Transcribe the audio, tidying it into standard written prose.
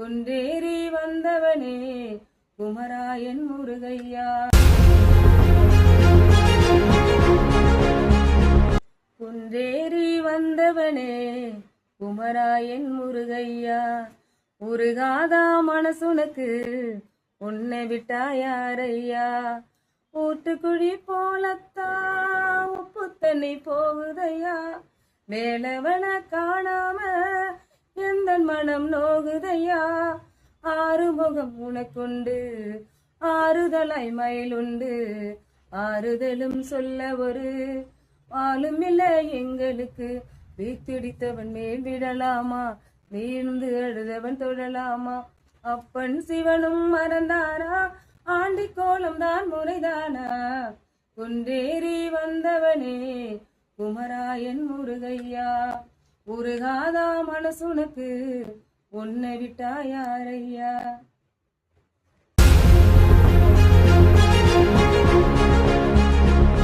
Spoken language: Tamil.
குன்றேறி வந்தவனே குமராயன் முருகையா. குன்றேறி வந்தவனே குமராயன் முருகையா. உருகாதா மனசுனக்கு உன்னை விட்டா யாரையா. ஊட்டுக்குழி போலத்தா உப்பு தண்ணி போகுதையா. வேலவன காணாம எந்த மனம் நோகுதையா. ஆறுமுகம் உனக்குண்டு ஆறுதலாய் மயிலுண்டு. ஆறுதலும் சொல்ல ஒரு ஆளும் இல்லை எங்களுக்கு. வீத்துடித்தவன் மேல் விடலாமா, வீழ்ந்து அழுதவன் தொடலாமா. அப்பன் சிவனும் மறந்தானா, ஆண்டி கோலம் தான் முறைதானா. குன்றேறி வந்தவனே குமராயன் முருகையா. உருகாதா மனசுனக்கு உன்னை விட்டா யாரையா.